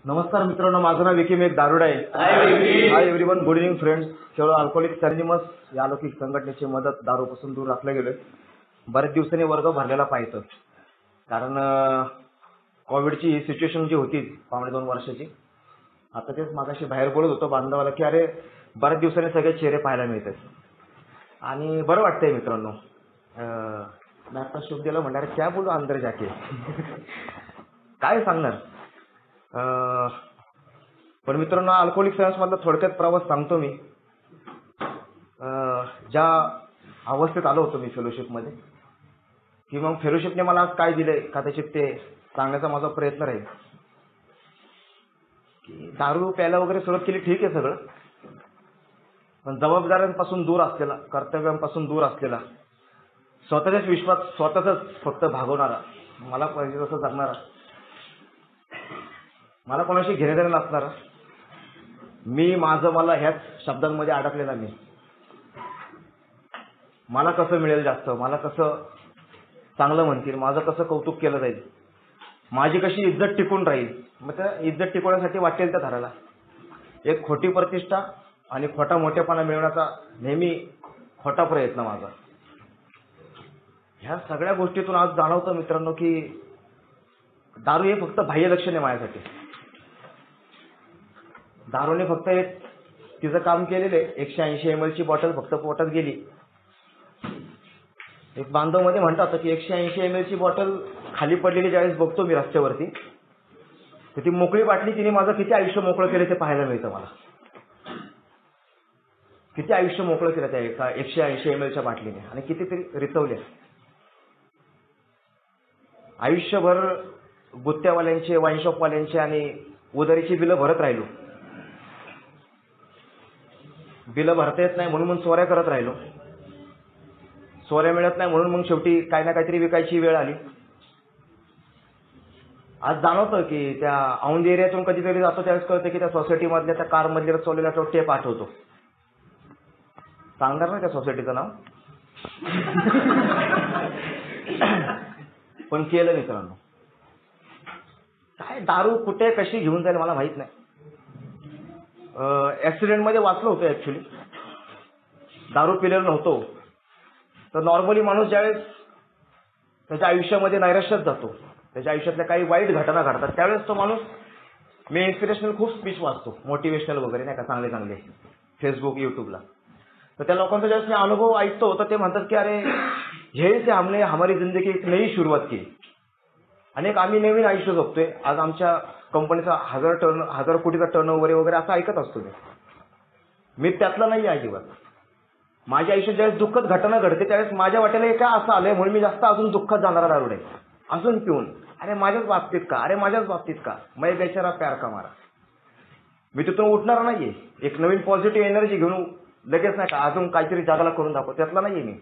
नमस्कार मित्रांनो, माझं नाव विकी, मी एक दारुडा आहे. Hi everyone, good evening friends. केवळ अल्कोहोलिक्स अनोनिमस या अलौकिक संघटनेची मदत दारूपासून दूर राखलं गेलं. बऱ्याच दिवसांनी वर्ग भरलेला पाहिजे, कारण कोविडची ही सिच्युएशन जी होती 2.5 वर्षाची. आता तेच मागाशी बाहेर बोलत होतो बांधवाला की अरे बऱ्याच दिवसांनी सगळे चेहरे पाहायला मिळतात आणि बरं वाटतंय मित्रांनो. मी आता शुभ दिलं म्हणणार क्या बोलू अंदर जाके काय सांगणार. पण मित्रांनो, अल्कोहोलिक सायन्समधला थोडक्यात प्रवास सांगतो मी. ज्या अवस्थेत आलो होतो मी फेलोशिपमध्ये, की मग फेलोशिपने मला आज काय दिलंय कदाचित ते सांगण्याचा माझा प्रयत्न राहील. की दारू प्यायला वगैरे सुरुवात केली, ठीक आहे सगळं, पण जबाबदाऱ्यांपासून दूर असलेला, कर्तव्यांपासून दूर असलेला, स्वतःच्याच विश्वात स्वतःच फक्त भागवणारा, मला पाहिजे तसं जगणारा, मला कोणाशी घेणेदेणे नसणारा, मी माझं मला ह्याच शब्दांमध्ये अडकलेला मी. मला कसं मिळेल जास्त, मला कसं चांगलं म्हणतील, माझं कसं कौतुक केलं जाईल, माझी कशी इज्जत टिकून राहील. मग त्या इज्जत टिकवण्यासाठी वाटेल त्या धाराला एक खोटी प्रतिष्ठा आणि खोटा मोठेपणा मिळवण्याचा नेहमी खोटा प्रयत्न माझा. ह्या सगळ्या गोष्टीतून आज जाणवतं मित्रांनो की दारू हे फक्त बाह्य लक्षण आहे माझ्यासाठी. दारूने फक्त एक तिचं काम केलेलं आहे. 180 ml ची बॉटल फक्त पोटात गेली. एक बांधव मध्ये म्हणतात की 180 ml ची बॉटल खाली पडलेली ज्यावेळेस बघतो मी रस्त्यावरती, तर ती मोकळी बाटली तिने माझं किती आयुष्य मोकळं केलं ते पाहायला मिळतं मला. किती आयुष्य मोकळं केलं त्या एका 180 ml च्या बाटलीने, आणि कितीतरी रिचवल्या. आयुष्यभर गुत्त्यावाल्यांचे, वाईनशॉपवाल्यांचे आणि उधारीची बिलं भरत राहिलो. बिलं भरता येत नाही म्हणून मग चोऱ्या करत राहिलो. चोऱ्या मिळत नाही म्हणून मग शेवटी काही ना काहीतरी विकायची वेळ आली. आज जाणवतं की त्या औंध एरियातून कधीतरी जातो त्यावेळेस कळतं की त्या सोसायटीमधल्या त्या कारमधल्या चोरलेला तो टेप आठवतो. सांगणार ना त्या सोसायटीचं नाव, पण केलं मित्रांनो. काय दारू कुठे कशी घेऊन जाईल मला माहित नाही. ऍक्सिडेंटमध्ये वाचलो होतो ऍक्च्युली. दारू पिलेलो नव्हतो. तर नॉर्मली माणूस ज्यावेळेस त्याच्या आयुष्यामध्ये नैराश्यात जातो, त्याच्या आयुष्यातल्या काही वाईट घटना घडतात, त्यावेळेस तो माणूस, मी इन्स्पिरेशनल खूप स्पीच वाचतो, मोटिवेशनल वगैरे नाही का, चांगले चांगले फेसबुक यूट्यूबला. तर त्या लोकांचा ज्यावेळेस मी अनुभव ऐकतो तर ते म्हणतात की अरे यही से हमने हमारी जिंदगी एक नई सुरुवात की, आणि एक आम्ही नवीन आयुष्य जगतोय. आज आमच्या कंपनीचा 1000 कोटीचा टर्नओव्हर वगैरे असं ऐकत असतो मी त्यातला नाही आहे अजिबात. माझ्या आयुष्यात ज्यावेळेस दुःखद घटना घडते त्यावेळेस माझ्या वाट्याला हे काय असं आलंय म्हणून मी जास्त अजून दुःखात जाणारा दारुडे, अजून पिऊन, अरे माझ्याच बाबतीत का, अरे माझ्याच बाबतीत का, मैं बेचारा प्यार का मारा. मी तिथून उठणार नाहीये. एक नवीन पॉझिटिव्ह एनर्जी घेऊन लगेच नाही का अजून काहीतरी जगाला करून दाखव, त्यातला नाहीये मी.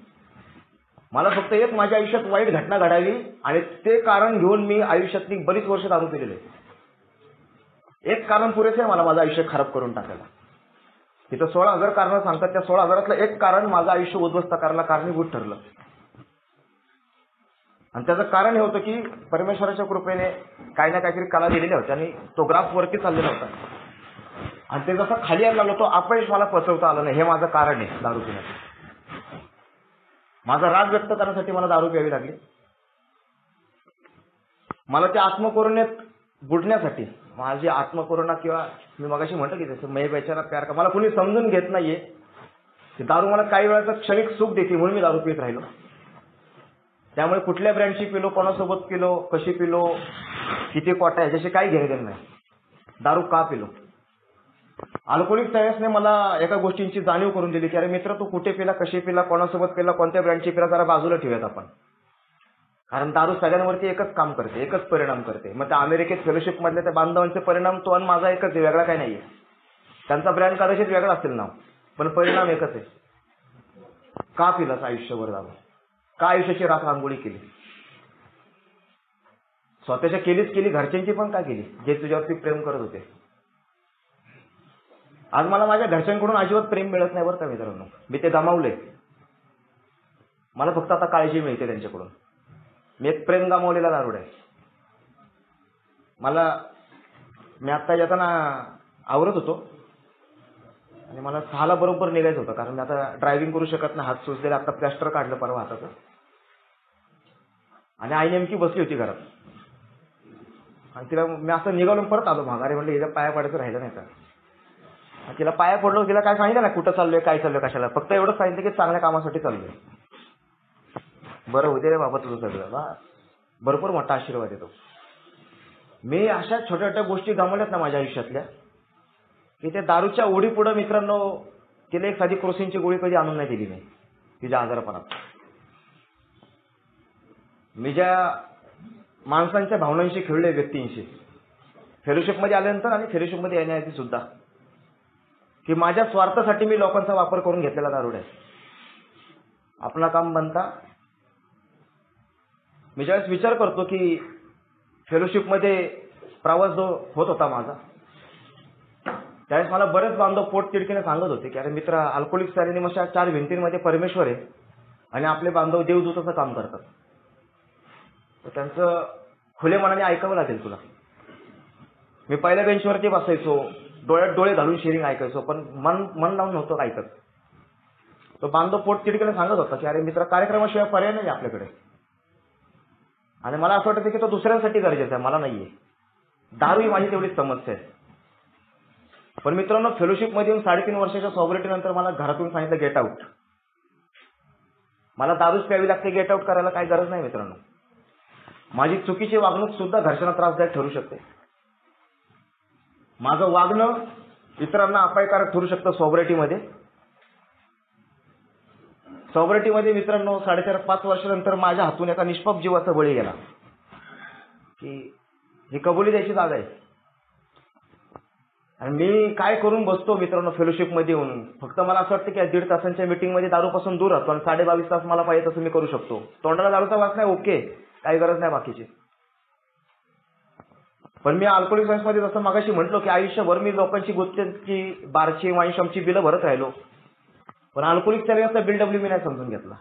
मला फक्त एक माझ्या आयुष्यात वाईट घटना घडावी आणि ते कारण घेऊन मी आयुष्यातली बरीच वर्ष दारू पिलेले. एक कारण पुरेसे आहे मला माझं आयुष्य खराब करून टाकायला. तिथं 16,000 कारणं सांगतात, त्या 16,000तलं एक कारण माझं आयुष्य उद्ध्वस्त करायला कारणीभूत ठरलं. आणि त्याचं कारण हे होतं की परमेश्वराच्या कृपेने काही ना काहीतरी कला दिलेल्या होत्या आणि तो ग्राफ वरती चाललेला होता, आणि ते जसं खाली यायला लागलो तो अपयश मला पचवता आलं नाही. हे माझं कारण आहे दारू पिण्याचं. माझा राग व्यक्त करण्यासाठी मला दारू प्यावी लागली. मला त्या आत्मकरुणेत बुडण्यासाठी, माझी आत्मकरुणा, किंवा मी मगाशी म्हटलं की जसं मैं बेचारा प्यार का, मला कोणी समजून घेत नाहीये. दारू मला काही वेळाचं क्षणिक सुख देते म्हणून मी दारू पित राहिलो. त्यामुळे कुठल्या ब्रँडची पिलो, कोणासोबत पिलो, कशी पिलो, किती कोटा, ह्याच्याशी काही घेणं नाही. दारू का पिलो. अल्कोहोलिक सायन्सने मला एका गोष्टींची जाणीव करून दिली की अरे मित्र, तू कुठे पिला, कशी पिला, कोणासोबत पिला, कोणत्या ब्रँडची पिला, जरा बाजूला ठेवूयात आपण. कारण दारू सगळ्यांवरती एकच काम करते, एकच परिणाम करते. मग त्या अमेरिकेत फेलोशिप मधल्या त्या बांधवांचे परिणाम तो आणि माझा एकच आहे, वेगळा काही नाहीये. त्यांचा ब्रँड कदाचित वेगळा असेल नाव, पण परिणाम एकच आहे. का पिलास आयुष्यभर दारू, का आयुष्याची राख रांगोळी केली, स्वतःच्या केलीच केली, घरच्यांची पण का केली, जे तुझ्यावरती प्रेम करत होते. आज मला माझ्या घरच्यांकडून अजिबात प्रेम मिळत नाही बरं का मित्रांनो. मी ते गमावले. मला फक्त आता काळजी मिळते त्यांच्याकडून. मी एक प्रेम गमावलेला दारुडा आहे. मला मी आत्ता येताना आवरत होतो आणि मला 6ला बरोबर निघायचं होतं, कारण मी आता ड्रायव्हिंग करू शकत नाही, हात सुजलेला. आता प्लॅस्टर काढलं परवा हाताचं. आणि आई नेमकी बसली होती घरात आणि तिला मी असं निघालून परत आलो माघारी. म्हणलं हिला पाया पडायचं राहिलं नाही का. आणि तिला पाया पडलो. तिला काय सांगितलं ना कुठं चाललोय, काय चाललोय, कशाला. फक्त एवढंच सांगितलं की चांगल्या कामासाठी चाललोय. बरं होते रे बाबा तुझं सगळं. बा भरपूर मोठा आशीर्वाद येतो. मी अशा छोट्या छोट्या गोष्टी गमावल्यात ना माझ्या आयुष्यातल्या, की ते दारूच्या ओढी पुढं मित्रांनो, तिला एक साधी क्रोसिनची गोळी कधी आणून नाही दिली नाही तिच्या आजारपणात. मी ज्या माणसांच्या भावनांशी खेळलोय, व्यक्तींशी फेलोशिपमध्ये आल्यानंतर आणि फेलोशिपमध्ये येण्याआधी सुद्धा, की माझ्या स्वार्थासाठी मी लोकांचा वापर करून घेतलेला दारूड आहे. आपला काम बनता. मी ज्यावेळेस विचार करतो की फेलोशिपमध्ये प्रवास जो होत होता माझा, त्यावेळेस मला बरेच बांधव पोट तिडकीने सांगत होते की अरे मित्र, अल्कोहोलिक्स अशा 4 भिंतींमध्ये परमेश्वर आहे आणि आपले बांधव देवदूताचं काम करतात. तर त्यांचं खुले मनाने ऐकावं लागेल तुला. मी पहिल्या बेंचवरती बसायचो, डोळ्यात डोळे घालून शेअरिंग ऐकायचो, पण मन लावून नव्हतं ऐकत. तो बांधव पोट तिडकीने सांगत होता की अरे मित्र, कार्यक्रमाशिवाय पर्याय नाही आपल्याकडे. आणि मला असं वाटतं की तो दुसऱ्यांसाठी गरजेचा आहे, मला नाहीये. दारू ही माझी तेवढीच समस्या आहे. पण मित्रांनो, फेलोशिपमध्ये येऊन 3.5 वर्षाच्या सॉबरिटी नंतर मला घरातून सांगितलं गेट आउट. मला दारूच प्यावी लागते, गेट आउट करायला काही गरज नाही मित्रांनो. माझी चुकीची वागणूक सुद्धा घरच्यांना त्रासदायक ठरू शकते. माझं वागणं इतरांना अपायकारक ठरू शकतं सॉबरिटीमध्ये. सॉबरिटीमध्ये मित्रांनो 4.5-5 वर्षानंतर माझ्या हातून एका निष्पाप जीवाचा बळी गेला. की ही कबुली द्यायची जागा आहे. आणि मी काय करून बसतो मित्रांनो फेलोशिपमध्ये येऊन. फक्त मला असं वाटतं की 1.5 तासांच्या मीटिंगमध्ये दारूपासून दूर राहतो आणि 22.5 तास मला पाहिजे तसं मी करू शकतो. तोंडाला दारूचा वास नाही, ओके, काही गरज नाही बाकीची. पण मी अल्कोहोलिक सायन्समध्ये जसं मगाशी म्हटलो की आयुष्यभर मी लोकांची गुत्त्यांची, बारची, वाईनशॉपची बिलं भरत राहिलो. पण अल्कोहोलिक सर्व्हिसचा बिल डब्ल्यू मी नाही समजून घेतला,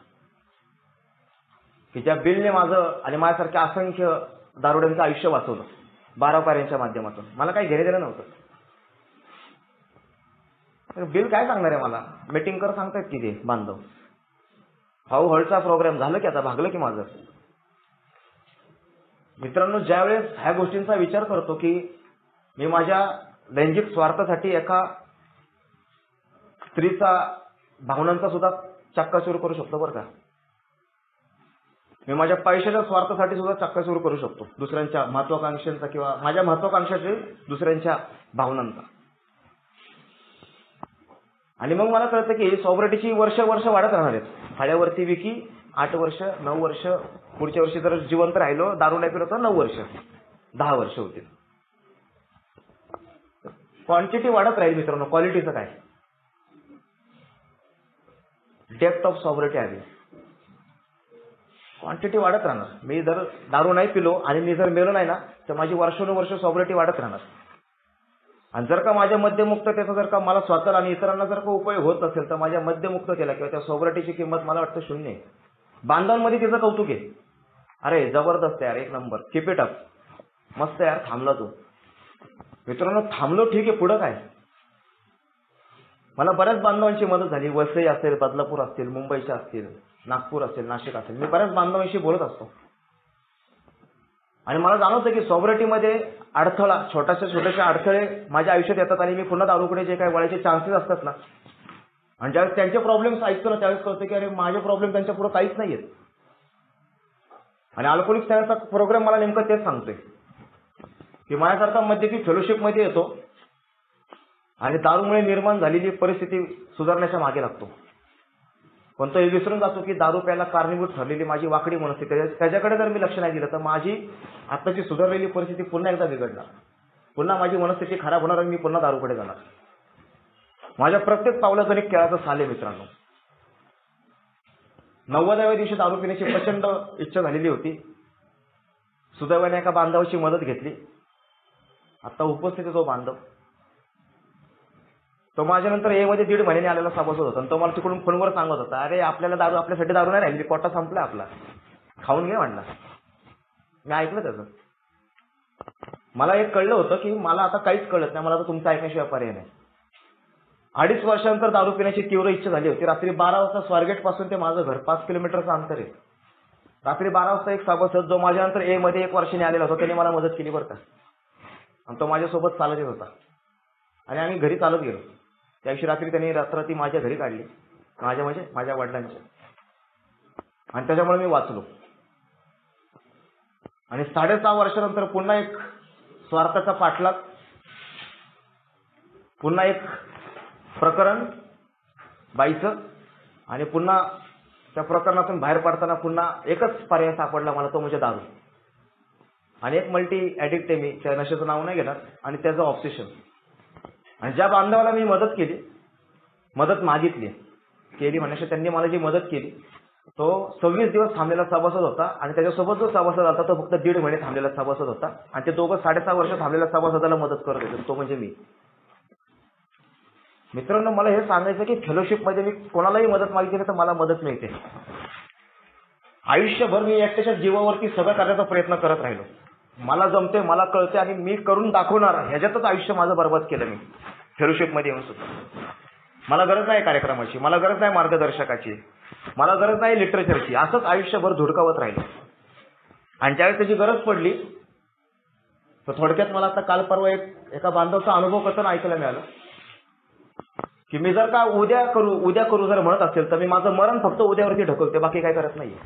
की ज्या बिलने माझं आणि माझ्यासारख्या असंख्य दारुड्यांचं आयुष्य वाचवलं 12 पाऱ्यांच्या माध्यमातून. मला काही घेणे देणं नव्हतं. बिल काय सांगणार आहे मला. मीटिंग कर सांगतायत की ते बांधव. हाऊ हळचा प्रोग्राम झालं की आता भागलं की माझं. मित्रांनो, ज्यावेळेस ह्या गोष्टींचा विचार करतो की मी माझ्या लैंगिक स्वार्थासाठी एका स्त्रीचा भावनांचा सुद्धा चक्काचूर करू शकतो बरं का. मी माझ्या पैशाच्या स्वार्थासाठी सुद्धा चक्काचूर करू शकतो, दुसऱ्यांच्या महत्वाकांक्षांचा किंवा माझ्या महत्वाकांक्षाचे दुसऱ्यांच्या भावनांचा. आणि मग मला कळतं की सॉबरिटीची वर्ष वाढत राहणार आहेत. फाळ्यावरती विकी 8 वर्ष, 9 वर्ष, पुढच्या वर्षी जर जिवंत राहिलो, दारू नाही पिलो तर 9 वर्ष, 10 वर्ष होतील. क्वांटिटी वाढत राहील मित्रांनो, क्वालिटीचं काय. डेप्थ ऑफ सॉबरिटी आली, क्वांटिटी वाढत राहणार. मी जर दारू नाही पिलो आणि मी जर मेलो नाही ना, तर माझी वर्षानुवर्ष सॉबरिटी वाढत राहणार. आणि जर का माझ्या मद्यमुक्ततेचा जर का मला स्वतःला आणि इतरांना जर का उपयोग होत असेल, तर माझ्या मद्यमुक्ततेला किंवा त्या सॉबरिटीची किंमत मला वाटतं शून्य आहे. बांधवांमध्ये तिचं कौतुक आहे, अरे जबरदस्त यार, 1 नंबर, कीप इट अप, मस्त यार, थांबला तू. मित्रांनो, थांबलो ठीक आहे, पुढं काय. मला बऱ्याच बांधवांची मदत झाली. वसई असेल, बदलापूर असतील, मुंबईच्या असतील, नागपूर असेल, नाशिक असेल, मी बऱ्याच बांधवांशी बोलत असतो. आणि मला जाणवतं की सॉबरिटीमध्ये अडथळा, छोट्याशा अडथळे माझ्या आयुष्यात येतात आणि मी पुन्हा दारूकडे जे काही वळायचे चान्सेस असतात ना, आणि ज्यावेळेस त्यांचे प्रॉब्लेम्स ऐकतो ना, त्यावेळेस कळतं की अरे माझे प्रॉब्लेम त्यांच्या पुढे काहीच नाही आहेत. आणि अल्कोहोलिक सायन्सचा प्रोग्राम मला नेमकं तेच सांगतोय की माझ्यासारखा मद्यपी फेलोशिपमध्ये येतो आणि दारूमुळे निर्माण झालेली परिस्थिती सुधारण्याच्या मागे लागतो. पण तो हे विसरून जातो की दारू प्यायला कारणीभूत ठरलेली माझी वाकडी मनस्थिती, त्याच्याकडे जर मी लक्ष नाही दिलं तर माझी आताची सुधारलेली परिस्थिती पुन्हा एकदा बिघडणार, पुन्हा माझी मनस्थिती खराब होणार आणि मी पुन्हा दारूकडे जाणार. माझ्या प्रत्येक पावलात एक केळाचं साल आहे मित्रांनो. 90व्या दिवशी दारू पिण्याची प्रचंड इच्छा झालेली होती. सुदैवाने एका बांधवाची मदत घेतली. आता उपस्थित आहे तो बांधव. तो माझ्यानंतर मध्ये 1.5 महिन्याने आलेला सभासद होता. आणि तो मला तिकडून फोनवर सांगत होता, अरे आपल्यासाठी दारू नाही राहिली, कोटा संपला आपला, खाऊन घे म्हणला. मी ऐकलं त्याचं. मला एक कळलं होतं की मला आता काहीच कळत नाही, मला आता तुमचं ऐकण्याशिवाय पर्याय नाही. 2.5 वर्षानंतर दारू पिण्याची तीव्र इच्छा झाली होती. रात्री 12 वाजता स्वारगेट पासून ते माझं घर 5 किलोमीटरचं अंतर आहे. रात्री 12 वाजता एक सभासद जो माझ्यानंतर ए मध्ये 1 वर्षाने आलेला होता त्याने मला मदत केली बरं का. आणि तो माझ्यासोबत चालत येत होता आणि आम्ही घरी चालत गेलो. त्या दिवशी रात्री त्यांनी रात्र ती माझ्या घरी काढली, माझ्या वडिलांच्या, आणि त्याच्यामुळे मी वाचलो. आणि 6.5 वर्षानंतर पुन्हा एक स्वार्थाचा पाठलाग, पुन्हा एक प्रकरण बाईचं, आणि पुन्हा त्या प्रकरणातून बाहेर पडताना पुन्हा एकच पर्याय सापडला मला, तो म्हणजे दारू. आणि एक मल्टी ॲडिक्ट आहे मी, त्या नशेचं नाव नाही घेणार, आणि त्याचं ऑब्सेशन. आणि ज्या बांधवाला मी मदत मागितली केली म्हणण्याशी त्यांनी मला जी मदत केली तो 26 दिवस थांबलेला सभासद होता, आणि त्याच्यासोबत जो सभासद होता तो फक्त 1.5 महिने थांबलेला सभासद होता, आणि ते दोघं 6.5 वर्ष थांबलेल्या सभासदाला मदत करत होते, तो म्हणजे मी. मित्रांनो, मला हे सांगायचं की फेलोशिपमध्ये मी कोणालाही मदत मागितली तर मला मदत मिळते. आयुष्यभर मी एकट्याच्या जीवावरती सगळं करण्याचा प्रयत्न करत राहिलो. मला जमते, मला कळते, आणि मी करून दाखवणार, ह्याच्यातच आयुष्य माझं बरबाद केलं मी फेलोशिपमध्ये येऊन सुद्धा. मला गरज नाही कार्यक्रमाची, मला गरज नाही मार्गदर्शकाची, मला गरज नाही लिटरेचरची. असंच आयुष्यभर धुडकावत राहिलं. आणि ज्यावेळेस त्याची गरज पडली तर थोडक्यात मला आता काल परवा एका बांधवाचा अनुभव कथन ऐकायला मिळालं की मी जर का उद्या करू जर म्हणत असेल तर मी माझं मरण फक्त उद्यावरती ढकलते, बाकी काय करत नाहीये.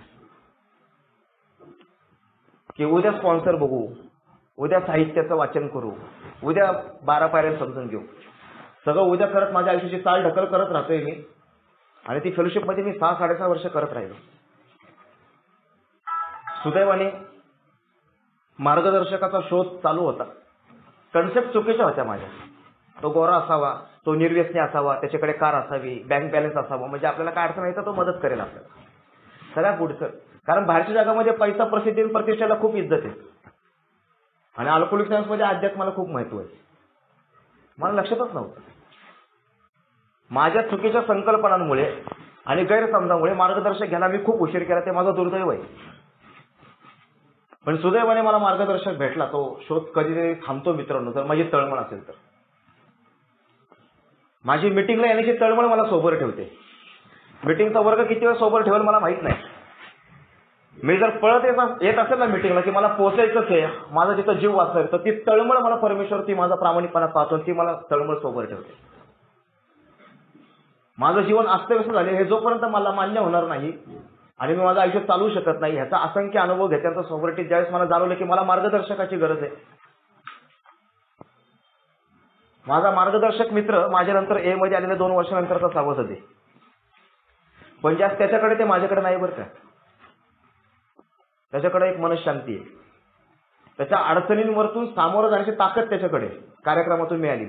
की उद्या स्पॉन्सर बघू, उद्या साहित्याचं वाचन करू, उद्या 12 पायऱ्या समजून घेऊ, सगळं उद्या करत माझ्या आयुष्याची चाल ढकल करत राहतोय मी. आणि ती फेलोशिपमध्ये मी 6-6.5 वर्ष करत राहिलो. सुदैवाने मार्गदर्शकाचा शोध चालू होता. कन्सेप्ट चुकीच्या होत्या माझ्या. तो गोरा असावा, तो निर्व्यसनी असावा, त्याच्याकडे कार असावी, बँक बॅलन्स असावा, म्हणजे आपल्याला काय अडचण आहे तर तो मदत करेल आपल्याला. सगळ्या पुढचं, कारण बाहेरच्या जगामध्ये पैसा, प्रसिद्धी आणि प्रतिष्ठेला खूप इज्जत आहे, आणि अल्कोहोलिक सायन्समध्ये अध्यात्माला खूप महत्व आहे. मला लक्षातच नव्हतं. माझ्या चुकीच्या संकल्पनांमुळे आणि गैरसमजामुळे मार्गदर्शक घ्यायला मी खूप उशीर केला, ते माझं दुर्दैव आहे. पण सुदैवाने मला मार्गदर्शक भेटला. तो शोध कधीतरी थांबतो मित्रांनो, जर माझी तळमळ असेल तर. माझी मिटिंगला येण्याची तळमळ मला सोबत ठेवते. मिटिंगचा वर्ग किती वेळ सोबत ठेवेल मला माहित नाही. मी जर पळत येत असेल ना मिटिंगला की मला पोहोचायचंच आहे, माझा जिथं जीव वाचणार, तर ती तळमळ मला परमेश्वर, ती माझा प्रामाणिकपणा पाहतो, ती मला तळमळ सोबत ठेवते. माझं जीवन अस्तव्यस्त झाले हे जोपर्यंत मला मान्य होणार नाही आणि मी माझं आयुष्य चालवू शकत नाही, ह्याचा असंख्य अनुभव घेतल्यानंतर सोबत ज्यावेळेस मला जाणवलं की मला मार्गदर्शकाची गरज आहे. माझा मार्गदर्शक मित्र माझ्यानंतर ए मध्ये आलेल्या 2 वर्षानंतरचा सभासद आहे, पण जास्त त्याच्याकडे ते माझ्याकडे नाही बरं का. त्याच्याकडे एक मनशांती आहे. त्याच्या अडचणींवरतून सामोरं जाण्याची ताकद त्याच्याकडे कार्यक्रमातून मिळाली.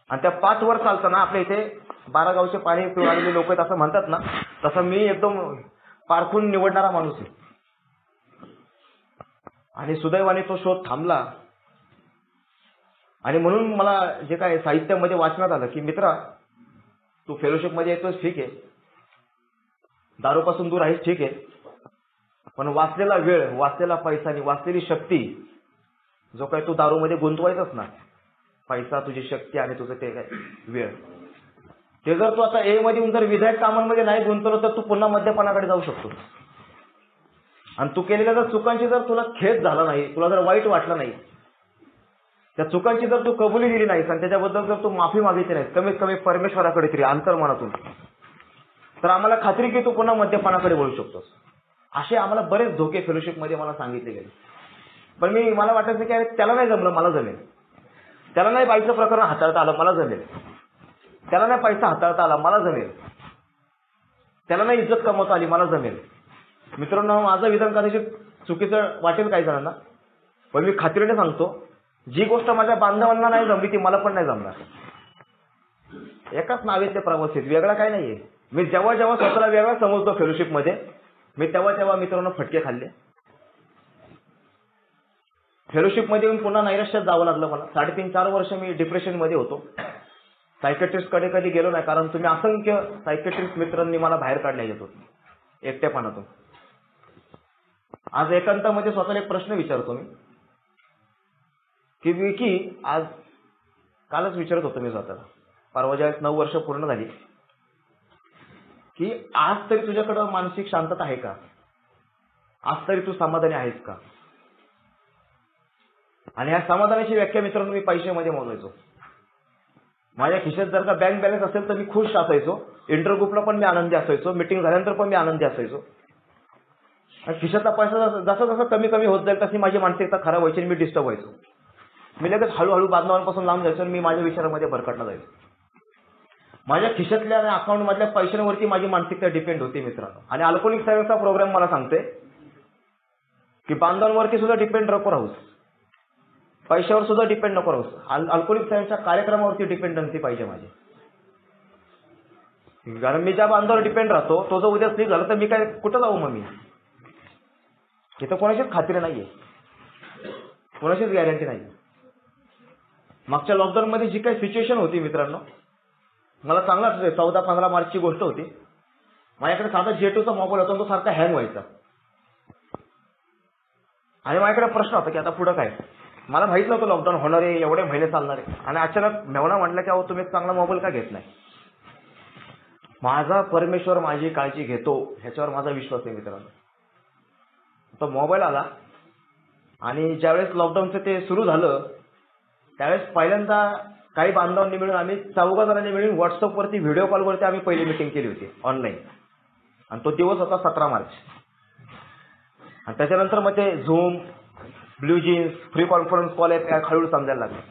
आणि त्या 5 वर चालताना आपल्या इथे 12 गावचे पाणी पिऊन आलेले लोक आहेत असं म्हणतात ना, तसं मी एकदम पारखून निवडणारा माणूस आहे. आणि सुदैवाने तो शोध थांबला. आणि म्हणून मला जे काय साहित्यामध्ये वाचण्यात आलं की मित्रा, तू फेलोशिपमध्ये येतोस ठीक आहे, दारूपासून दूर आहेस ठीक आहे, पण वाचलेला वेळ, वाचलेला पैसा आणि वाचलेली शक्ती, जो काही तू दारूमध्ये गुंतवायचाच ना, पैसा, तुझी शक्ती आणि तुझं ते काय वेळ, ते जर तू आता ए मध्ये जर विधायक कामांमध्ये नाही गुंतवलं तर तू पुन्हा मद्यपानाकडे जाऊ शकतो. आणि तू केलेल्या जर चुकांची जर तुला खेद झाला नाही, तुला जर वाईट वाटलं नाही, त्या चुकांची जर तू कबुली दिली नाहीस आणि त्याच्याबद्दल जर तू माफी मागितली नाहीस, कमीत कमी परमेश्वराकडे तरी अंतर्मनातून, तर आम्हाला खात्री की तू पुन्हा मद्यपानाकडे वळू शकतोस. असे आम्हाला बरेच धोके फेलोशिपमध्ये मला सांगितले गेले. पण मला वाटायचं की अरे त्याला नाही जमलं, मला जमेल. त्याला नाही बाईचं प्रकरण हाताळता आलं, मला जमेल. त्याला नाही पैसा हाताळता आला, मला जमेल. त्याला नाही इज्जत कमवता आली, मला जमेल. मित्रांनो, माझं विधान कदाचित चुकीचं वाटेल काही जणांना, पण मी खात्रीने सांगतो, जी गोष्ट माझ्या बांधवांना नाही जमली ती मला पण नाही जमणार. एकाच नावेचे प्रवासीत, वेगळा काय नाहीये. मी जेव्हा जेव्हा स्वतःला वेगळा समजतो फेलोशिपमध्ये, मी तेव्हा मित्रांनो फटके खाल्ले. फेलोशिपमध्ये येऊन पुन्हा नैराश्यात जावं लागलं मला. 3.5-4 वर्ष मी डिप्रेशनमध्ये होतो. सायकेट्रिस्टकडे कधी गेलो नाही, कारण तुम्ही असंख्य सायकेट्रिस्ट मित्रांनी मला बाहेर काढल्या येत होते एकटेपणातून. आज एकांतामध्ये स्वतःला एक प्रश्न विचारतो मी, की विकी आज कालच विचारत होतो मी स्वतःला, परवा ज्यावेळेस 9 वर्ष पूर्ण झाली, की आज तरी तुझ्याकडं मानसिक शांतता आहे का? आज तरी तू समाधानी आहेस का? आणि ह्या समाधानाची व्याख्या मित्रांनो मी पैशामध्ये मोजायचो. माझ्या खिशात जर का बँक बॅलन्स असेल तर मी खुश असायचो. इंटरग्रुपला पण मी आनंदी असायचो. मीटिंग झाल्यानंतर पण मी आनंदी असायचो. आणि खिशातला पैसा जसा जसा कमी कमी होत जाईल तशी माझी मानसिकता खराब व्हायची आणि मी डिस्टर्ब व्हायचो. मी लगेच हळूहळू बांधवांपासून लांब जायचो आणि मी माझ्या विचारामध्ये भरकटला जायचो. माझ्या खिशातल्या आणि अकाउंटमधल्या पैशांवरती माझी मानसिकता डिपेंड होती मित्रांनो. आणि अल्कोहोलिक सेव्हिंगचा प्रोग्राम मला सांगते की बांधवांवरती सुद्धा डिपेंड नको राहूस, पैशावर सुद्धा डिपेंड नको राहूस. अल्कोहोलिक सेव्हिंगच्या कार्यक्रमावरती डिपेंडन्सी पाहिजे माझी. कारण मी ज्या बांधवावर डिपेंड राहतो तो जर उद्या स्लीप झाला तर मी काय कुठं जाऊ? मग मी इथं कोणाचीच खात्री नाहीये, कोणाचीच गॅरंटी नाही. मागच्या लॉकडाऊन मध्ये जी काही सिच्युएशन होती मित्रांनो, मला चांगला आठवतंय. 14-15 मार्चची गोष्ट होती. माझ्याकडे साधा J2चा मोबाईल होता, तो सारखा हँग व्हायचा. आणि माझ्याकडे प्रश्न होता की आता पुढं काय. मला माहित नव्हतं लॉकडाऊन होणार आहे, एवढे महिने चालणार आहे. आणि अचानक मेवणा म्हटलं की अहो तुम्ही एक चांगला मोबाईल का घेत नाही? माझा परमेश्वर माझी काळजी घेतो ह्याच्यावर माझा विश्वास आहे मित्रांनो. तो मोबाईल आला आणि ज्यावेळेस लॉकडाऊनचं ते सुरू झालं त्यावेळेस पहिल्यांदा काही बांधवांनी मिळून आम्ही 4 जणांनी मिळून व्हॉट्सअपवरती व्हिडिओ कॉलवरती आम्ही पहिली मीटिंग केली होती ऑनलाईन. आणि तो दिवस होता 17 मार्च. आणि त्याच्यानंतर मग ते zoom, blue jeans, free conference call आहेत हळूहळू समजायला लागले.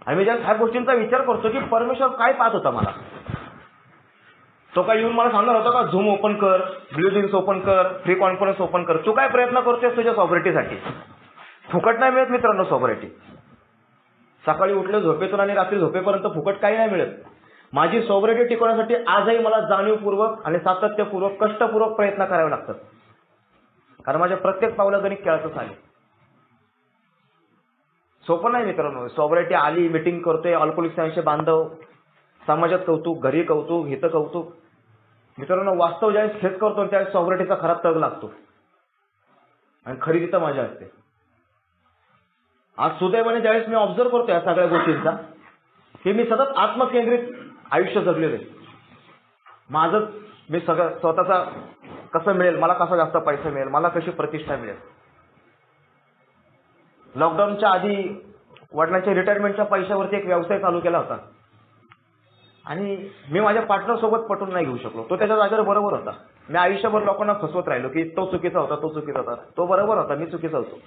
आणि मी ज्या ह्या गोष्टींचा विचार करतो की परमेश्वर काय पाहत होता मला. तो काय येऊन मला सांगणार होता का झूम ओपन कर, ब्लू जीन्स ओपन कर, फ्री कॉन्फरन्स ओपन कर. तू काय प्रयत्न करतोय तुझ्या सॉव्हरेटीसाठी? फुकट नाही मिळत मित्रांनो सॉव्हरेटी. सकाळी उठलं झोपेतून आणि रात्री झोपेपर्यंत फुकट काही नाही मिळत. माझी सॉव्हरेटी टिकवण्यासाठी आजही मला जाणीवपूर्वक आणि सातत्यपूर्वक कष्टपूर्वक प्रयत्न करावे लागतात. कारण माझ्या प्रत्येक पावलं गणित खेळातच आले. सोपं नाही मित्रांनो. सॉव्हरेटी आली, मीटिंग करतोय, अल्कोहोलिक सेव्हिंगचे बांधव, समाजात कौतुक, घरी कौतुक, हित कौतुक. मित्रांनो वास्तव ज्यावेळेस खेच करतो त्यावेळेस सॉव्हरेटीचा खराब तग लागतो आणि खरी तिथं मजा असते. आज सुदैवाने ज्यावेळेस मी ऑब्झर्व करतो या सगळ्या गोष्टींचा की मी सतत आत्मकेंद्रित आयुष्य जगलेलं आहे. माझं मी सगळं स्वतःचा कसं मिळेल, मला कसा जास्त पैसा मिळेल, मला कशी प्रतिष्ठा मिळेल. लॉकडाऊनच्या आधी वडिलांच्या रिटायरमेंटच्या पैशावरती एक व्यवसाय चालू केला होता आणि मी माझ्या पार्टनर सोबत पटवून नाही घेऊ शकलो. तो त्याच्या जागेवर बरोबर होता. मी आयुष्यभर लोकांना फसवत राहिलो की तो चुकीचा होता, तो चुकीचा होता. तो बरोबर होता, मी चुकीचा होतो.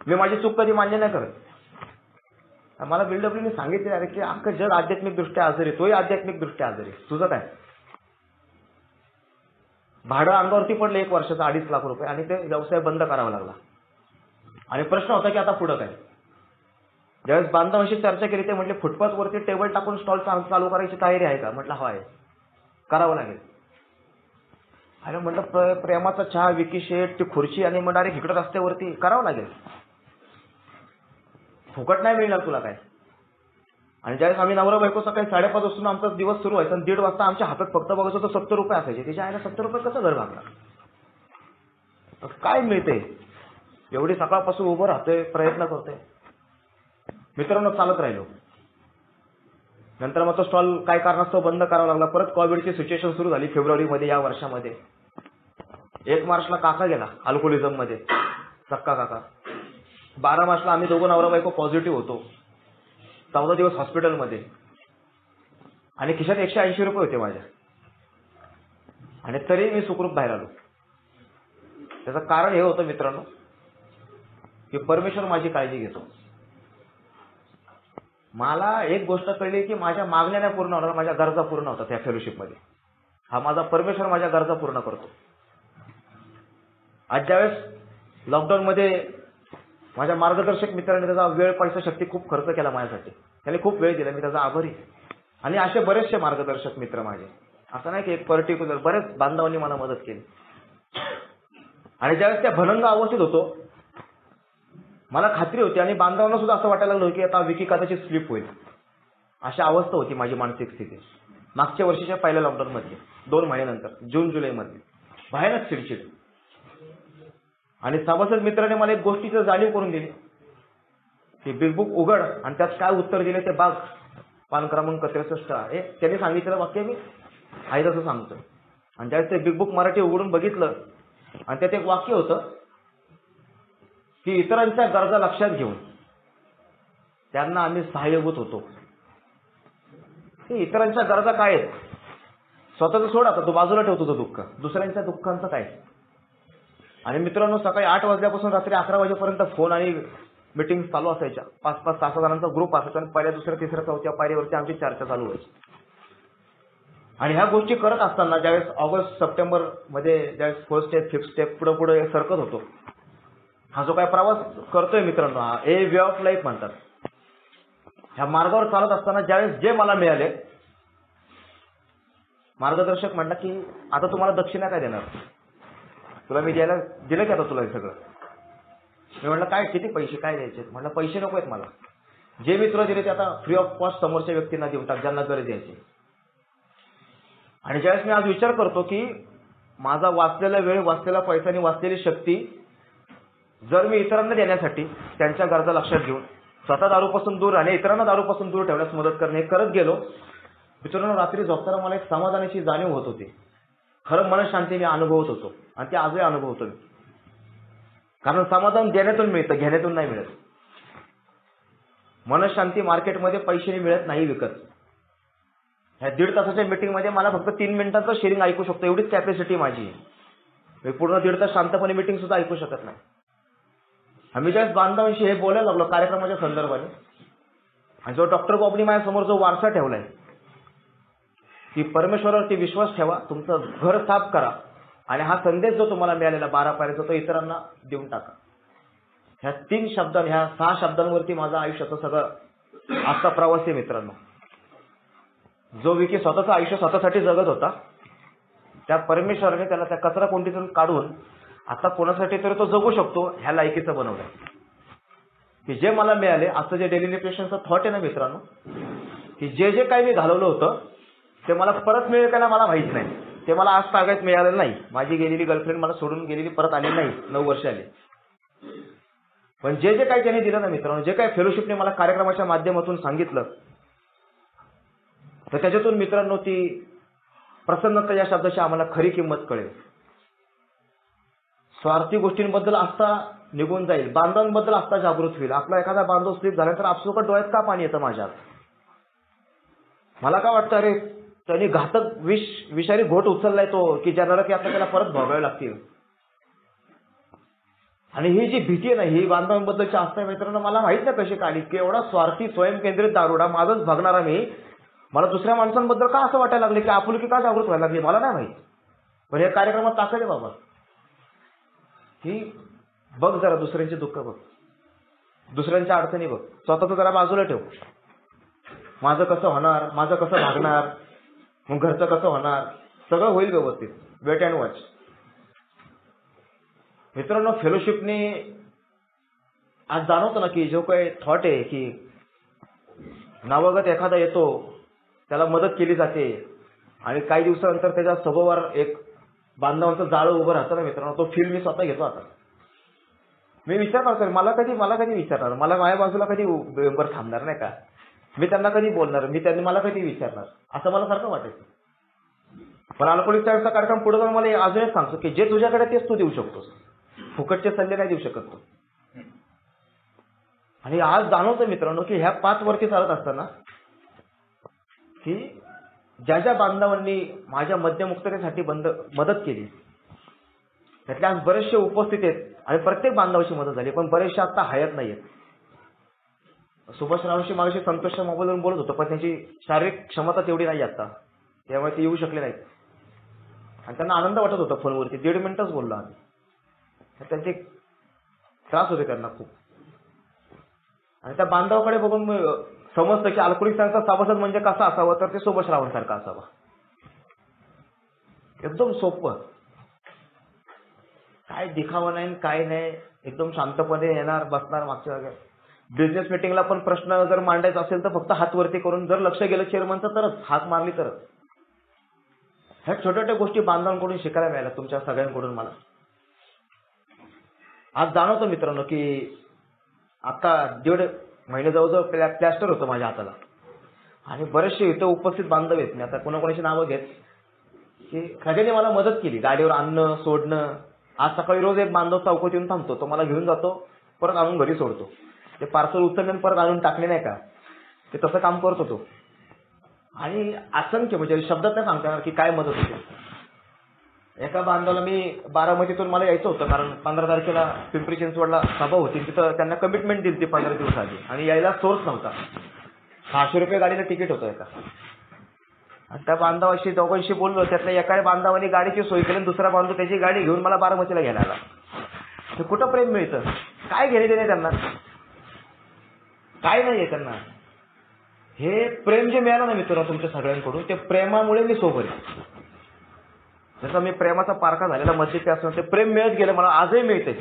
मी माझी चूक कधी मान्य नाही करत. मला BWने सांगितले अरे की अख्खं जग आध्यात्मिक दृष्ट्या आजारी, तोही आध्यात्मिक दृष्ट्या आजारी, तुझं काय? भाडं अंगावरती पडलं 1 वर्षाचं 2.5 लाख रुपये आणि ते व्यवसाय बंद करावा लागला. आणि प्रश्न होता की आता पुढं काय. ज्यावेळेस बांधवांशी चर्चा केली ते म्हटले फुटपाथवरती टेबल टाकून स्टॉल चालू करायची तयारी आहे का? म्हटलं हा आहे, करावं लागेल. अरे म्हटलं प्रेमाचा चहा, विकी शेट, ती खुर्ची आणि मग डायरेक्ट इकडं रस्त्यावरती करावं लागेल. फुकट नाही मिळणार तुला काय. आणि ज्यावेळेस आम्ही नवरा बायको सकाळी 5:30 वाजता आमचा दिवस सुरू व्हायचा आणि 1:30 वाजता आमच्या हातात फक्त बघायचं तर 70 रुपये असायचे. त्याच्या आईला 70 रुपये कसं घर भागणार? काय मिळते? एवढी सकाळपासून उभं राहतोय, प्रयत्न करतोय. मित्रांनो चालत राहिलो. नंतर मग तो स्टॉल काय कारणास्तव बंद करावा लागला. परत कोविडची सिच्युएशन सुरू झाली फेब्रुवारीमध्ये या वर्षामध्ये. 1 मार्चला काका गेला अल्कोहोलिझम मध्ये, सक्का काका. 12 मार्चला आम्ही दोघं नवरा बायको पॉझिटिव्ह होतो. 14 दिवस हॉस्पिटलमध्ये आणि खिशात 180 रुपये होते माझ्या. आणि तरी मी सुखरूप बाहेर आलो. त्याचं कारण हे होतं मित्रांनो की परमेश्वर माझी काळजी घेतो. मला एक गोष्ट कळली की माझ्या मागण्या नाही पूर्ण होणार, माझ्या गरजा पूर्ण होतात त्या फेलोशिपमध्ये. हा माझा परमेश्वर माझ्या गरजा पूर्ण करतो. आज ज्यावेळेस लॉकडाऊनमध्ये माझ्या मार्गदर्शक मित्रांनी त्याचा वेळ, पैसा, शक्ती खूप खर्च केला माझ्यासाठी. त्याने खूप वेळ दिला, मी त्याचा आभारी. आणि असे बरेचसे मार्गदर्शक मित्र माझे, असं नाही की एक पर्टिक्युलर, बरेच बांधवांनी मला मदत केली. आणि ज्यावेळेस त्या भनंग अवस्थेत होतो मला खात्री होती आणि बांधवांना सुद्धा असं वाटायला लागलं की आता विकी कदाचित स्लिप होईल. अशा अवस्था होती माझी मानसिक स्थिती. मागच्या वर्षीच्या पहिल्या लॉकडाऊन मध्ये 2 महिन्यानंतर जून जुलै मध्ये भयानक चिडचिड. आणि सभासद मित्राने मला एक गोष्टीची जाणीव करून दिली की बिग बुक उघड आणि त्यात काय उत्तर दिले ते बघ. पान क्रमांक 63 हे त्यांनी सांगितलेलं वाक्य मी आहे तसं सांगतो. आणि ज्यावेळेस ते बिग बुक मराठी उघडून बघितलं आणि त्यात एक वाक्य होतं की इतरांच्या गरजा लक्षात घेऊन त्यांना आम्ही सहाय्यभूत होतो. इतरांच्या गरजा काय आहेत? स्वतःचं सोड, आता तो बाजूला ठेवतो तो दुःख, दुसऱ्यांच्या दुःखांचं काय. आणि मित्रांनो, सकाळी 8 वाजल्यापासून रात्री 11 वाजेपर्यंत फोन आणि मीटिंग चालू असायच्या. 5-5, 6 जणांचा ग्रुप असायचा आणि पहिल्या, दुसऱ्या, तिसऱ्या, चौथ्या पायरीवरती आमची चर्चा चालू व्हायची. आणि ह्या गोष्टी करत असताना ज्यावेळेस ऑगस्ट सप्टेंबर मध्ये ज्यावेळेस फर्स्ट स्टेप, फिफ्थ स्टेप पुढे पुढे सरकत होतो, हा जो काय प्रवास करतोय मित्रांनो, हा ए वे ऑफ लाईफ म्हणतात. ह्या मार्गावर चालत असताना ज्यावेळेस जे मला मिळाले, मार्गदर्शक म्हणला की आता तुम्हाला दक्षिणा काय देणार, तुला मी द्यायला दिलं की आता तुला हे सगळं. मी म्हटलं काय, किती पैसे काय द्यायचे? म्हटलं पैसे नको आहेत मला, जे मी तुला दिले ते आता फ्री ऑफ कॉस्ट समोरच्या व्यक्तींना देऊन टाक ज्यांना गरज द्यायची. आणि ज्यावेळेस मी आज विचार करतो की माझा वाचलेला वेळ, वाचलेला पैसा आणि वाचलेली शक्ती जर मी इतरांना देण्यासाठी त्यांच्या गरजा लक्षात घेऊन स्वतः दारूपासून दूर राहणे, इतरांना दारूपासून दूर ठेवण्यास मदत करणे करत गेलो, मित्रांनो, रात्री झोपताना मला एक समाधानाची जाणीव होत होती. खरं मनशांती मी अनुभवत होतो आणि ते आजही अनुभवतो मी. कारण समाधान देण्यातून मिळतं, घेण्यातून नाही मिळत. मनशांती मार्केटमध्ये पैशाने मिळत नाही, विकत. ह्या 1.5 तासाच्या मीटिंगमध्ये मला फक्त 3 मिनिटांचं शेअरिंग ऐकू शकतो, एवढीच कॅपॅसिटी माझी आहे. मी पूर्ण 1.5 तास शांतपणे मीटिंग सुद्धा ऐकू शकत नाही. आम्ही ज्यावेळेस बांधवांशी हे बोलायला लागलो कार्यक्रमाच्या संदर्भाने, आणि जो डॉक्टर बॉबनी माझ्यासमोर जो वारसा ठेवलाय की परमेश्वरावरती विश्वास ठेवा, तुमचं घर साफ करा आणि हा संदेश जो तुम्हाला मिळालेला 12 पायऱ्याचा तो इतरांना देऊन टाका. ह्या 3 शब्दांवर, ह्या 6 शब्दांवरती माझं आयुष्याचं सगळं आजचा प्रवास आहे मित्रांनो. जो विकी स्वतःचं आयुष्य स्वतःसाठी जगत होता, त्या परमेश्वराने त्याला त्या कचरा कोंडीतून काढून आता कोणासाठी तरी तो जगू शकतो ह्या लायकीचं बनवलंय. की जे मला मिळाले, आजचं जे डेली न्यूट्रिशनचं थॉट आहे ना मित्रांनो, की जे जे काही मी घालवलं होतं ते मला परत मिळेल का ना मला माहित नाही. ते मला आज तागायत मिळालं नाही. माझी गेलेली गर्लफ्रेंड मला सोडून गेलेली परत आली नाही, 9 वर्ष आली. पण जे जे काही त्यांनी दिलं ना मित्रांनो, जे काही फेलोशिपने मला कार्यक्रमाच्या माध्यमातून सांगितलं, तर त्याच्यातून मित्रांनो ती प्रसन्नता या शब्दाची आम्हाला खरी किंमत कळेल. स्वार्थी गोष्टींबद्दल आस्था निघून जाईल, बांधवांबद्दल आस्था जागृत होईल. आपला एखादा बांधव स्लिप झाल्यानंतर आपसुकट डोळ्यात का पाणी येतं माझ्या? मला काय वाटतं, अरे त्यांनी घातक विषारी घोट उचललाय तो, की ज्या नरकी आता त्याला परत भोगावे लागतील. आणि ही जी भीती आहे ना, ही बांधवांबद्दलची आस्था मित्रांनो मला माहित नाही कशी काढली, की एवढा स्वार्थी स्वयंकेंद्रित दारुडा, माझंच बघणारा मी, मला दुसऱ्या माणसांबद्दल का असं वाटायला लागले, की आपुलकी का जागृत व्हायला लागली, मला नाही माहित. पण या कार्यक्रमात ताकद आहे बाबा, की बघ जरा दुसऱ्यांची दुःख बघ, दुसऱ्यांच्या अडचणी बघ, स्वतःच जरा बाजूला ठेव. माझं कसं होणार, माझं कसं भागणार, मग घरचं कसं होणार, सगळं होईल व्यवस्थित. Wait and watch. मित्रांनो, फेलोशिपने आज जाणवतं ना की जो काही थॉट आहे की नावागत एखादा येतो, त्याला मदत केली जाते आणि काही दिवसानंतर त्याच्या सभोवर एक बांधवांचं जाळं उभं राहतं ना मित्रांनो, तो फील मी स्वतः घेतो. आता मी विचारणार सर, मला कधी विचारणार, मला माझ्या बाजूला कधी मेंबर थांबणार नाही का, मी त्यांना कधी बोलणार, त्यांनी मला कधी विचारणार, असं मला सारखं वाटायचं. पण अल्कोहोलिक साईडचा कार्यक्रम पुढे जाऊन मला अजून एक सांगतो की जे तुझ्याकडे तेच तू देऊ शकतोस, फुकटचे सल्ले नाही देऊ शकत तू. आणि आज जाणवतं मित्रांनो की ह्या 5 वरती चालत असताना की ज्या ज्या बांधवांनी माझ्या मद्यमुक्ततेसाठी मदत केली, त्यातले आज बरेचसे उपस्थित आहेत आणि प्रत्येक बांधवाची मदत झाली, पण बरेचसे आता हयात नाहीयेत. सुभाषरावांशी मागाशी संतोषच्या मोबाईलवरून बोलत होतो, पण त्यांची शारीरिक क्षमता तेवढी नाही आता, त्यामुळे ते येऊ शकले नाहीत. आणि त्यांना आनंद वाटत होता फोनवरती, 1.5 मिनिटच बोललो आम्ही. त्यांचे त्रास होते त्यांना खूप. आणि त्या बांधवाकडे बघून समजतं की अल्कोहोलिक साईडचा सभासद म्हणजे कसा असावा, तर ते सुभाषरावांसारखा असावा. एकदम सोपं, काय दिखावा नाही, काय नाही, एकदम शांतपणे येणार, बसणार मागच्या वगैरे. बिझनेस मीटिंगला पण प्रश्न जर मांडायचा असेल तर फक्त हात वरती करून, जर लक्ष गेलं चेअरमनचं तरच, हात मारली तरच. ह्या छोट्या छोट्या गोष्टी बांधवांकडून शिकायला मिळाल्या, तुमच्या सगळ्यांकडून मला. आज जाणवतं मित्रांनो की आता महिने जवळजवळ प्लॅस्टर होतं माझ्या हाताला. आणि बरेचसे इथं उपस्थित बांधव आहेत, मी आता कोणाकोणाची नावं घेत, की सगळ्यांनी मला मदत केली गाडीवर आणणं सोडणं. आज सकाळी रोज एक बांधव चौकात येऊन थांबतो, तो मला घेऊन जातो, परत आणून घरी सोडतो. ते पार्सल उचलले आणि परत आणून टाकले नाही का, ते तसं काम करत होतो. आणि असंख्य म्हणजे शब्दात नाही सांगता येणार की काय मदत होती. एका बांधवाला मी बारामतीतून मला यायचं होतं, कारण 15 तारखेला पिंपरी चिंचवडला सभा होती, तिथं त्यांना कमिटमेंट दिली ती 15 दिवस आधी, आणि यायला सोर्स नव्हता. 600 रुपये गाडीला तिकीट होतं एका. आणि त्या बांधवाशी दोघांशी बोललो, त्यातल्या एका बांधवाने गाडीची सोय केली आणि दुसरा बांधव त्याची गाडी घेऊन मला बारामतीला घ्यायला आला. ते कुठं प्रेम मिळतं, काय घेणे देणे त्यांना, काय नाहीये त्यांना. हे प्रेम जे मिळालं ना मित्रांनो तुमच्या सगळ्यांकडून, ते प्रेमामुळे मी सोबत आहे. जसं मी प्रेमाचा पारखा झालेला मस्जिद असं ते प्रेम मिळत गेलं मला, आजही मिळते.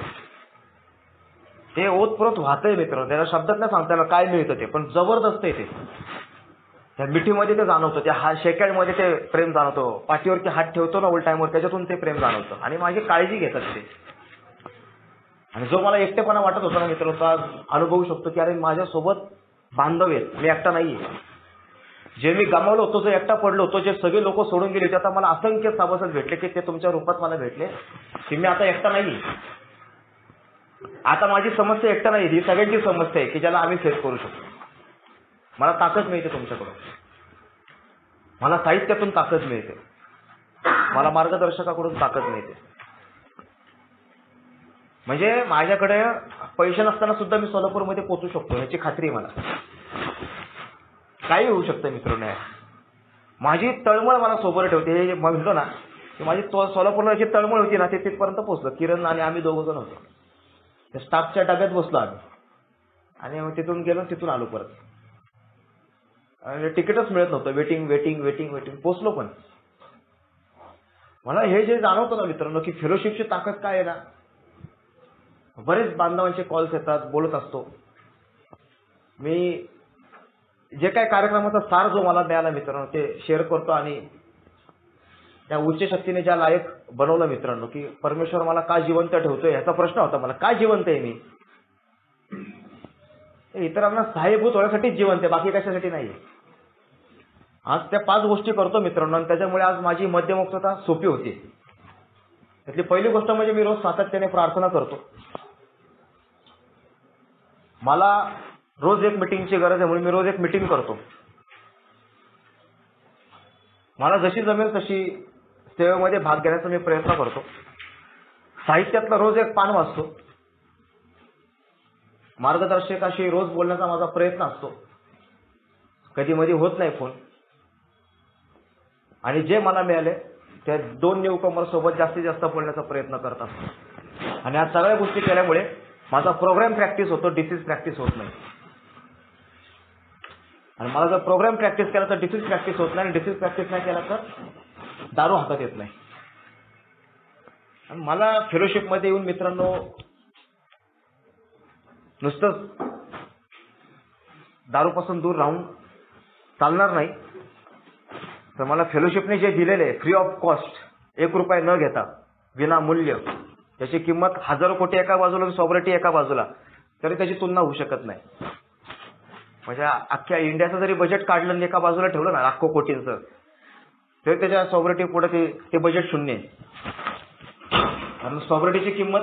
ते ओतप्रोत वाहतंय मित्रांनो, त्याला शब्दात नाही सांगता येणार काय मिळतं ते, पण जबरदस्त आहे ते. त्या मिठीमध्ये ते जाणवतं, त्या शेकॅडमध्ये ते प्रेम जाणवतो, पाठीवरती हात ठेवतो ना उलटायवर, त्याच्यातून ते प्रेम जाणवतं. आणि माझी काळजी घेतात ते. आणि जो मला एकटेपणा वाटत होता ना मित्रांनो, आज अनुभवू शकतो की अरे माझ्यासोबत बांधव आहेत, मी एकटा नाहीये. जे मी गमावलो होतो, जो एकटा पडलो होतो, जे सगळे लोक सोडून गेले, ते आता मला असंख्य सभासद भेटले की ते तुमच्या रूपात मला भेटले की मी आता एकटा नाही. आता माझी समस्या एकटा नाही, ही सगळ्यांची समस्या आहे की ज्याला आम्ही फेस करू शकतो. मला ताकद मिळते तुमच्याकडून, मला साहित्यातून ताकद मिळते, मला मार्गदर्शकाकडून ताकद मिळते. म्हणजे माझ्याकडे पैसे नसताना सुद्धा मी सोलापूरमध्ये पोहोचू शकतो याची खात्री आहे मला. काही होऊ शकतं मित्रांनो. माझी तळमळ मला सोबत ठेवते. हे म्हणतो ना की माझी सोलापूरला जी तळमळ होती ना, ते तिथपर्यंत पोहोचलं. किरण आणि आम्ही दोघं जण होतो, त्या स्टाफच्या डब्यात बसलो आम्ही, आणि मग तिथून गेलो, तिथून आलो परत. आणि तिकीटच मिळत नव्हतं, वेटिंग वेटिंग वेटिंग वेटिंग. पोचलो पण. मला हे जे जाणवतं ना मित्रांनो की फेलोशिपची ताकद काय आहे ना, बरेच बांधवांचे कॉल्स येतात, बोलत असतो मी. जे काही कार्यक्रमाचा सार जो मला मिळाला मित्रांनो ते शेअर करतो. आणि त्या उच्च शक्तीने ज्या लायक बनवलं मित्रांनो, की परमेश्वर मला का जिवंत ठेवतोय ह्याचा प्रश्न होता मला, का जिवंत आहे मी. इतरांना सहाय्यभूत होण्यासाठीच जिवंत आहे, बाकी कशासाठी नाही. आज त्या 5 गोष्टी करतो मित्रांनो, आणि त्याच्यामुळे आज माझी मध्यमुक्तता सोपी होती. त्यातली पहिली गोष्ट म्हणजे मी रोज सातत्याने प्रार्थना करतो. मला रोज एक मिटिंगची गरज आहे म्हणून मी रोज एक मिटिंग करतो. मला जशी जमेल तशी सेवेमध्ये भाग घेण्याचा मी प्रयत्न करतो. साहित्यातलं रोज एक पान वाचतो. मार्गदर्शकाशी रोज बोलण्याचा माझा प्रयत्न असतो. कधी मध्ये होत नाही फोन. आणि जे मला मिळाले त्या 2 न्यूकमर सोबत जास्तीत जास्त बोलण्याचा प्रयत्न करत असतो. आणि आज सगळ्या गोष्टी केल्यामुळे माझा प्रोग्राम प्रॅक्टिस होतो, डिसीज प्रॅक्टिस होत नाही. आणि मला जर प्रोग्राम प्रॅक्टिस केला तर डिसीज प्रॅक्टिस होत नाही, आणि डिसीज प्रॅक्टिस नाही केला तर दारू हातात येत नाही. आणि मला फेलोशिपमध्ये येऊन मित्रांनो नुसतंच दारूपासून दूर राहून चालणार नाही. तर मला फेलोशिपने जे दिलेले फ्री ऑफ कॉस्ट, 1 रुपया न घेता विनामूल्य, त्याची किंमत हजारो कोटी एका बाजूला, सॉव्हरेटी एका बाजूला, तरी त्याची तुलना होऊ शकत नाही. म्हणजे अख्ख्या इंडियाचं जरी बजेट काढलं आणि एका बाजूला ठेवलं ना लाखो कोटींचं, तरी त्याच्या सॉव्हरेटी पुढे ते बजेट शून्य आहे. कारण सॉव्हरेटीची किंमत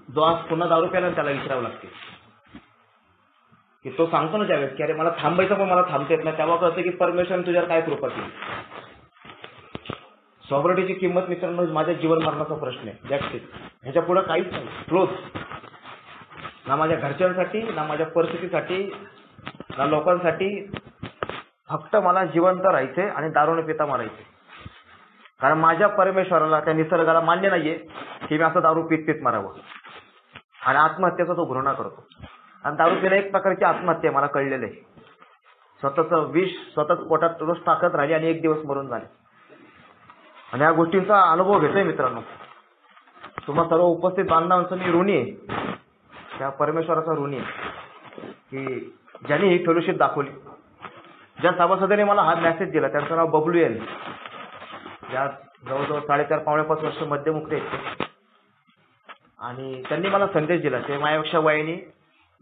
जो आज पुन्हा दारू प्यायला त्याला विचारावं लागते. की तो सांगतो ना त्यावेळेस की अरे मला थांबायचं पण मला थांबता येत नाही, तेव्हा कळतं की परमेश्वराने तुझ्यावर काय कृपा केली. सॉव्हरेटीची किंमत मित्रांनो माझ्या जीवन मरणाचा प्रश्न आहे. That's it. ह्याच्या पुढे काहीच नाही. क्लोज. ना माझ्या घरच्यांसाठी, ना माझ्या परिस्थितीसाठी, ना लोकांसाठी. फक्त मला जिवंत राहायचे आणि दारू न पिता मारायचे. कारण माझ्या परमेश्वराला, त्या निसर्गाला मान्य नाहीये की मी असं दारू पीत मारावं. आणि आत्महत्येचा तो घृणा करतो. आणि दारू पिणं एक प्रकारची आत्महत्या मला कळलेलं आहे. स्वतःचं विष स्वतःच पोटात रोज टाकत राहिले आणि एक दिवस मरून झाले. आणि या गोष्टींचा अनुभव घेतोय मित्रांनो. तुम्हा सर्व उपस्थित बांधवांचं मी ऋणी आहे, त्या परमेश्वराचा ऋणी आहे की ज्यांनी ही फेलोशिप दाखवली. ज्या सभासदाने मला हा मेसेज दिला त्यांचं नाव बबलू यांनी. ज्या जवळजवळ 4.5 पावणे 5 वर्ष मध्यमुक्त आहेत. आणि त्यांनी मला संदेश दिला. ते माझ्यापेक्षा वयाने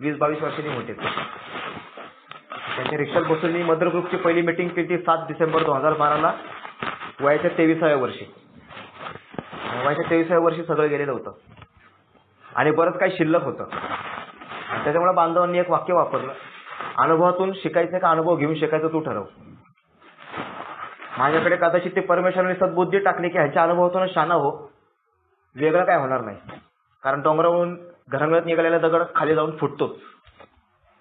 20-22 वर्षांनी मोठे आहेत. त्यांच्या रिक्षात बसून मी मदर ग्रुपची पहिली मीटिंग केली 7 डिसेंबर 2012ला वयाच्या 23व्या वर्षी. वयाच्या 23व्या वर्षी सगळं गेलेलं होतं आणि बरंच काही शिल्लक होतं. त्याच्यामुळे बांधवांनी एक वाक्य वापरलं, अनुभवातून शिकायचं का अनुभव घेऊन शिकायचं तू ठरव. माझ्याकडे कदाचित ते परमेश्वराने सद्बुद्धी टाकली की ह्याच्या अनुभवातून शाना हो, वेगळं काय होणार नाही. कारण डोंगरावरून घरांगणात निघालेला दगड खाली जाऊन फुटतोच.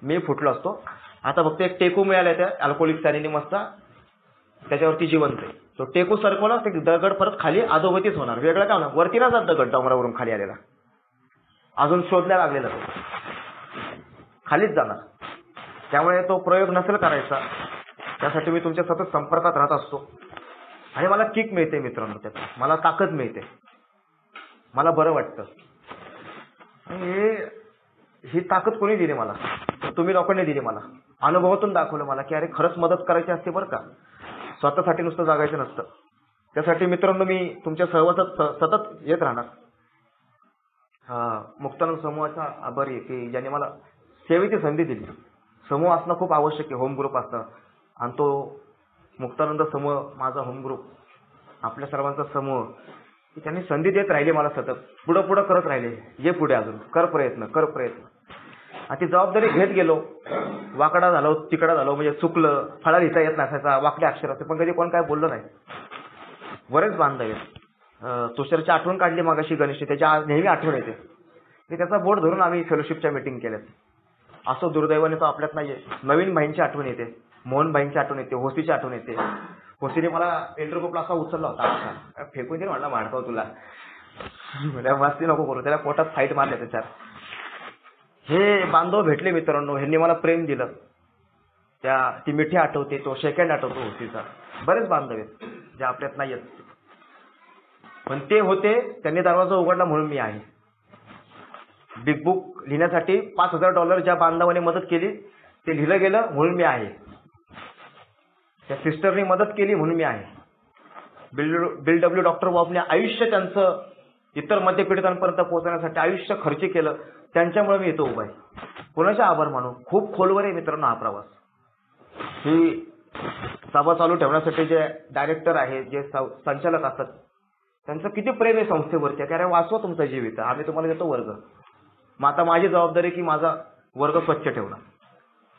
मी फुटलो असतो. आता फक्त एक टेकू मिळाला त्या अल्कोहोलिक सॅलिनी मस्ता, त्याच्यावरती जिवंत आहे. तो टेकू सरकवला ते दगड परत खाली अधोगतीच होणार, वेगळं काय होणार. वरती ना जात दगड डोंगरावरून खाली आलेला, अजून शोधल्या लागलेला तो खालीच जाणार. त्यामुळे तो प्रयोग नसेल करायचा. त्यासाठी मी तुमच्या सतत संपर्कात राहत असतो आणि मला किक मिळते मित्रांनो, त्यात मला ताकद मिळते, मला बरं वाटतं. ही ताकद कोणी दिली मला? तुम्ही लोकांनी दिली मला. अनुभवातून दाखवलं मला की अरे खरंच मदत करायची असते बरं का, स्वतःसाठी नुसतं जागायचं नसतं. त्यासाठी मित्रांनो मी तुमच्या सहवासात सतत येत राहणार. मुक्तानंद समूहाचा आभारी आहे की ज्यांनी मला सेवेची संधी दिली. समूह असणं खूप आवश्यक आहे, होम ग्रुप असणं. आणि तो मुक्तानंद समूह माझा होम ग्रुप, आपल्या सर्वांचा समूह, की त्यांनी संधी देत राहिले मला सतत, पुढं पुढं करत राहिले. ये पुढे अजून कर प्रयत्न, कर प्रयत्न. आणि ती जबाबदारी घेत गेलो. वाकडा झालो, तिकडा झालो, म्हणजे चुकलं, फळा लिहिता येत नसायचा, वाकड्या अक्षर होते, पण कधी कोण काय बोललं नाही. बरेच बांधव आहेत. तुषारची आठवण काढली मागाशी गणेश, त्याच्या नेहमी आठवण येते. की त्याचा बोट धरून आम्ही फेलोशिपच्या मीटिंग केल्यात. असं दुर्दैवाने तो आपल्यात नाहीये. नवीन भाईंची आठवण येते, मोहन भाईंची आठवण येते, होसीची आठवण येते. होसीने मला इंटरग्रुपला असा उचलला होता, फेकून दे म्हणला माडकाव तुला, मस्ती नको करू, त्याला पोटात फाईट मारले त्याच्यात. हे बांधव भेटले मित्रांनो, ह्यांनी मला प्रेम दिलं. ती मिठी आठवते, तो सेकंड आठवतो होसीचा. बरेच बांधव आहेत जे आपल्यात नाही आहेत, पण ते होते, त्यांनी दरवाजा उघडला म्हणून मी आहे. बिग बुक लिहिण्यासाठी $5,000 ज्या बांधवाने मदत केली ते लिहिलं गेलं म्हणून मी आहे. त्या सिस्टरनी मदत केली म्हणून मी आहे. बिल डब्ल्यू डॉक्टर बॉबने आयुष्य त्यांचं इतर मद्यपीडितांपर्यंत पोहोचण्यासाठी आयुष्य खर्च केलं, त्यांच्यामुळे मी इथं उभा आहे. कोणाचे आभार मानू? खूप खोलवर आहे मित्रांनो हा प्रवास. ही सभा चालू ठेवण्यासाठी जे डायरेक्टर आहेत, जे संचालक असतात, त्यांचं किती प्रेम आहे संस्थेवरती, की अरे वाचवा तुमचा जीवित, आम्ही तुम्हाला देतो वर्ग. मग आता माझी जबाबदारी की माझा वर्ग स्वच्छ ठेवणं,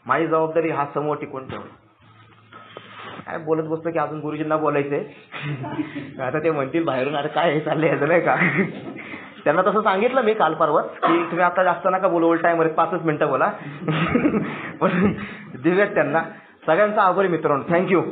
माझी जबाबदारी हा समूह टिकवून ठेवणं. काय बोलत बसतो की अजून गुरुजींना बोलायचंय. आता ते म्हणतील बाहेरून अरे काय हे चाललंय याचं नाही का. त्यांना तसं सांगितलं मी काल परवाच की तुम्ही आता जास्त नका बोलू, ओल्ड टाइमवर 5 मिनिटं बोला. पण दिव्यात त्यांना सगळ्यांचा आभारी मित्रांनो, थँक्यू.